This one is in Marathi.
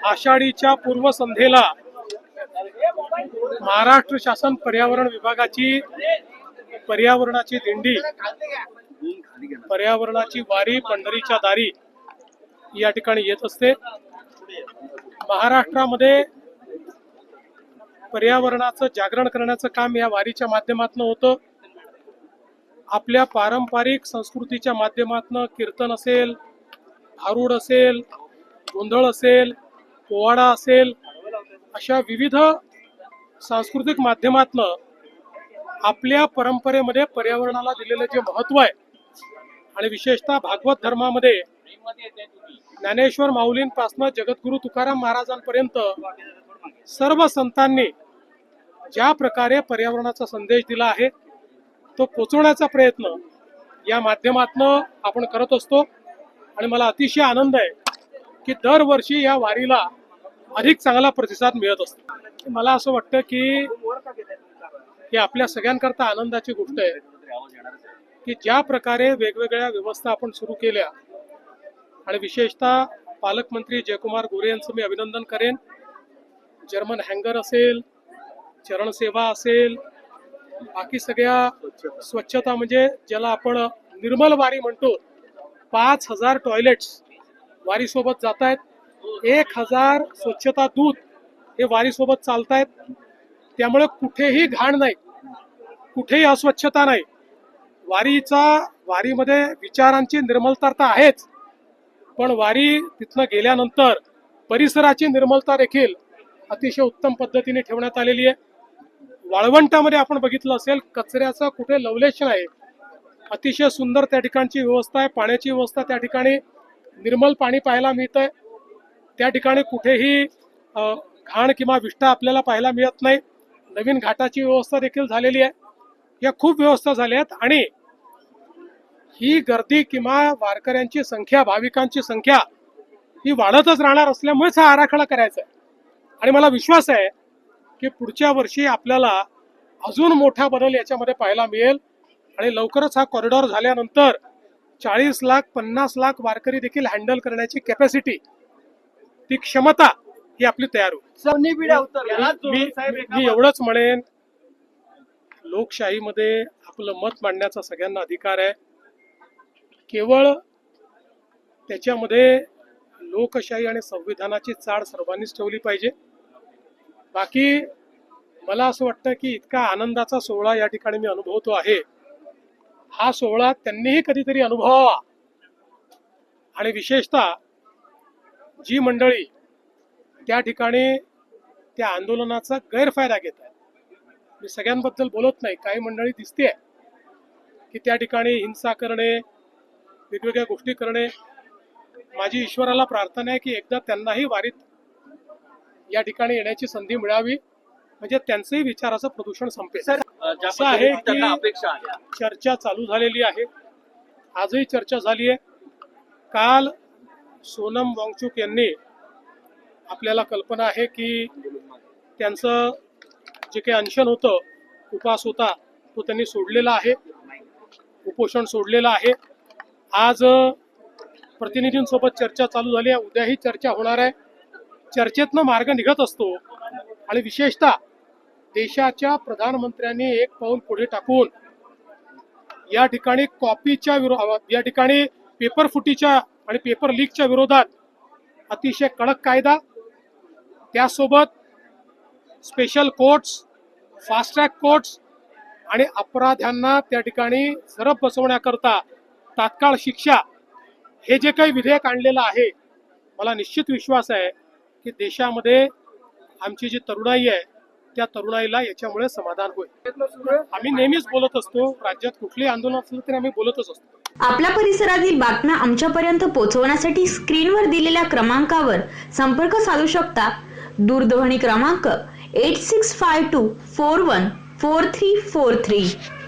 आषाढीच्या पूर्वसंध्येला महाराष्ट्र शासन पर्यावरण विभागाची पर्यावरणाची दिंडी, पर्यावरणाची वारी पंढरीच्या दारी या ठिकाणी येत असते। महाराष्ट्रामध्ये पर्यावरणाचं जागरण करण्याचं काम या वारीच्या माध्यमातून होतं। आपल्या पारंपरिक संस्कृतीच्या माध्यमातून कीर्तन असेल, भारुड असेल, गोंधळ असेल, पोवाडा असेल, अशा विविध सांस्कृतिक माध्यमातून आपल्या परंपरेमध्ये पर्यावरणाला दिलेले जे महत्व आहे आणि विशेषतः भागवत धर्मामध्ये ज्ञानेश्वर माऊलींपासून जगद्गुरु तुकाराम महाराजांपर्यंत सर्व संतांनी ज्या प्रकारे पर्यावरणाचा संदेश दिला आहे तो पोचवण्याचा प्रयत्न या माध्यमातून आपण करत असतो। आणि मला अतिशय आनंद आहे की दरवर्षी या वारीला अधिक चांगला प्रतिसाद मिळत असतो। मला असं वाटतं की आपल्या सगळ्यांकरता आनंदाची गोष्ट आहे की ज्या प्रकारे वेगवेगळ्या व्यवस्था आपण सुरू केल्या आणि विशेषतः पालकमंत्री जयकुमार गोरे यांचं मी अभिनंदन करेन। जर्मन हँगर असेल, चरणसेवा असेल, बाकी सगळ्या स्वच्छता म्हणजे ज्याला आपण निर्मल वारी म्हणतो, 5000 टॉयलेट्स वारी सोबत जात आहेत, 1000 स्वच्छता दूत हे वारी सोबत चालतायत। त्यामुळे कुठेही घाण नाही, कुठेही अस्वच्छता नाही। वारीमध्ये विचारांची निर्मलता तर आहेच, पण वारी तिथनं गेल्यानंतर परिसराची निर्मलता देखील अतिशय उत्तम पद्धतीने ठेवण्यात आलेली आहे। वाळवंटामध्ये आपण बघितलं असेल कचऱ्याचं कुठे लवलेश नाही, अतिशय सुंदर त्या ठिकाणची व्यवस्था आहे। पाण्याची व्यवस्था त्या ठिकाणी निर्मल पाणी पाहायला मिळतंय, त्या ठिकाणी कुठेही घाण किंवा विष्ठा आपल्याला पाहायला मिळत नाही। नवीन घाटाची व्यवस्था देखील झालेली आहे, या खूप व्यवस्था झाल्या आहेत आणि ही गर्दी किंवा वारकऱ्यांची संख्या, भाविकांची संख्या ही वाढतच राहणार असल्यामुळेच हा आराखडा करायचा आहे। आणि मला विश्वास आहे की पुढच्या वर्षी आपल्याला अजून मोठा बदल याच्यामध्ये पाहायला मिळेल आणि लवकरच हा कॉरिडॉर झाल्यानंतर 40 लाख 50 लाख वारकरी देखील हँडल करण्याची कॅपॅसिटी, ती क्षमता ही आपली तयार होईल। मी एवढंच म्हणेन, लोकशाहीमध्ये आपलं मत मांडण्याचा सगळ्यांना अधिकार आहे। केवळ त्याच्यामध्ये लोकशाही आणि संविधानाची चाड सर्वांनीच ठेवली पाहिजे। बाकी मला असं वाटतं की इतका आनंदाचा सोहळा या ठिकाणी मी अनुभवतो आहे, हा सोहळा त्यांनीही कधीतरी अनुभवावा। आणि विशेषतः जी मंडळी त्या ठिकाणी त्या आंदोलनाचा गैरफायदा घेत आहे, मी सगळ्यांबद्दल बोलत नाही, काही मंडळी दिसते की त्या ठिकाणी हिंसा करणे, वेगवेगळ्या गोष्टी करणे। माझी ईश्वराला प्रार्थना आहे की एकदा त्यांनाही वारीत या ठिकाणी येण्याची संधी मिळावी, म्हणजे त्यांचंही विचाराचं प्रदूषण संपेल। असं आहे की चर्चा चालू झालेली आहे, आजही चर्चा झाली आहे। काल सोनम वांगचुक यांनी, आपल्याला कल्पना आहे की त्यांचं जे काही अनशन होतं, उपवास होता, तो त्यांनी सोडलेला आहे, उपोषण सोडलेलं आहे। आज प्रतिनिधींसोबत चर्चा चालू झाली आहे, उद्याही चर्चा होणार आहे। चर्चेतनं मार्ग निघत असतो आणि विशेषतः देशाच्या प्रधानमंत्र्यांनी एक पाऊल पुढे टाकून या ठिकाणी कॉपीच्या विरोधात, या ठिकाणी पेपर फुटीच्या आणि पेपर लीकच्या विरोधात अतिशय कडक कायदा, त्यासोबत special courts, fast track courts आणि अपराध्यांना त्या ठिकाणी झडप बसवण्याकरता तात्काळ शिक्षा, हे जे काही विधेयक आणलेलं आहे, मला निश्चित विश्वास आहे की देशामध्ये आमची जी तरुणाई आहे त्या तरुणाईला याच्यामुळे समाधान होईल। आम्ही नेहमीच बोलत असतो, राज्यात कुठलेही आंदोलन असलं तरी आम्ही बोलतच असतो। आपल्या परिसरातील बातम्या आमच्यापर्यंत पोहोचवण्यासाठी स्क्रीनवर दिलेल्या क्रमांकावर संपर्क साधू शकता। दूरध्वनी क्रमांक 8652414343।